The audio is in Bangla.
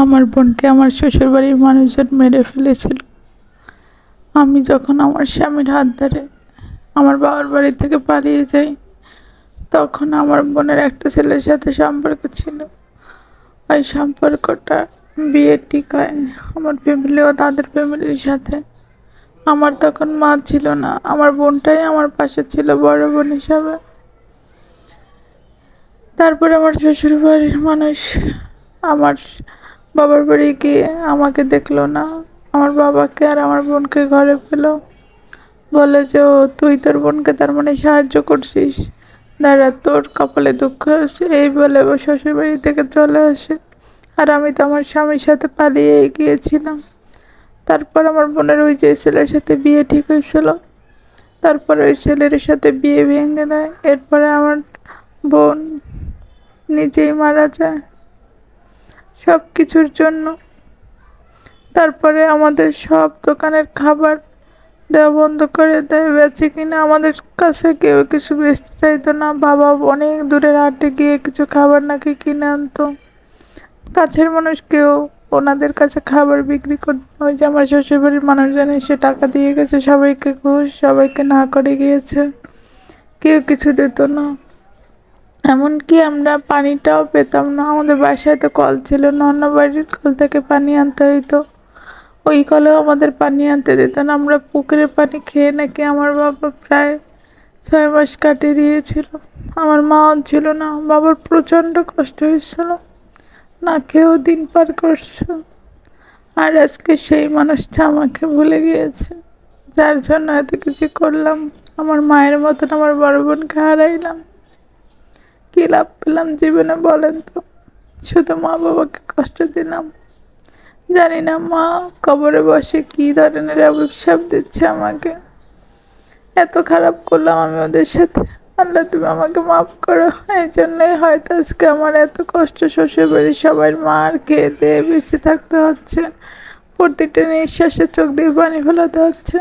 আমার বোনকে আমার শ্বশুরবাড়ির মানুষজন মেরে ফেলেছিল। আমি যখন আমার স্বামীর হাত ধরে আমার বাবার বাড়ি থেকে পালিয়ে যাই, তখন আমার বোনের একটা ছেলের সাথে সম্পর্ক ছিল। ওই সম্পর্কটা বিয়ে ঠিক হয় আমার ফ্যামিলি ও তাদের ফ্যামিলির সাথে। আমার তখন মা ছিল না, আমার বোনটাই আমার পাশে ছিল বড় বোন হিসাবে। তারপরে আমার শ্বশুরবাড়ির মানুষ আমার বাবার বাড়ি গিয়ে আমাকে দেখলো না, আমার বাবাকে আর আমার বোনকে ঘরে পেল। বলে যে ও তুই তোর বোনকে তার মানে সাহায্য করছিস, দাঁড়া তোর কপালে দুঃখ আছে, এই বলে ও শ্বশুরবাড়ি থেকে চলে আসে। আর আমি তো আমার স্বামীর সাথে পালিয়ে গিয়েছিলাম। তারপর আমার বোনের ওই যে ছেলের সাথে বিয়ে ঠিক হয়েছিল, তারপরে ওই ছেলের সাথে বিয়ে ভেঙে দেয়। এরপরে আমার বোন নিজেই মারা যায় সব কিছুর জন্য। তারপরে আমাদের সব দোকানের খাবার দেওয়া বন্ধ করে দেয়, বেচে কিনা আমাদের কাছে কেউ কিছু বেচতে চাইতো না। বাবা অনেক দূরের হাটে গিয়ে কিছু খাবার নাকি কিনে আনতো, কাছের মানুষ কেউ ওনাদের কাছে খাবার বিক্রি করতো। ওই যে আমার শ্বশুরবাড়ির মানুষজন এসে টাকা দিয়ে গেছে, সবাইকে ঘুষ, সবাইকে না করে গিয়েছে, কেউ কিছু দিত না। এমনকি আমরা পানিটাও পেতাম না, আমাদের বাসায় তো কল ছিল না, অন্য বাড়ির কল থেকে পানি আনতে হইতো। ওই কলেও আমাদের পানি আনতে দিত না। আমরা পুকুরের পানি খেয়ে নাকি আমার বাবা প্রায় 6 মাস কাটিয়ে দিয়েছিল। আমার মাও ছিল না, বাবার প্রচণ্ড কষ্ট হয়েছিল, না খেয়েও দিন পার করছে। আর আজকে সেই মানুষটা আমাকে ভুলে গিয়েছে, যার জন্য এত কিছু করলাম। আমার মায়ের মতন আমার বড় বোনকে হারাইলাম, কী লাভ পেলাম জীবনে বলেন তো? শুধু মা বাবাকে কষ্ট দিলাম। জানি না মা কবরে বসে কি ধরনের অভিশাপ দিচ্ছে আমাকে। এত খারাপ করলাম আমি ওদের সাথে। আল্লাহ তুমি আমাকে মাফ করো। এই জন্যই হয়তো আজকে আমার এত কষ্ট। শ্বশুরবাড়ির সবাই মার খেয়ে দিয়ে বেঁচে থাকতে হচ্ছে, প্রতিটা নিঃশ্বাসে চোখ দিয়ে পানি ফেলাতে হচ্ছে।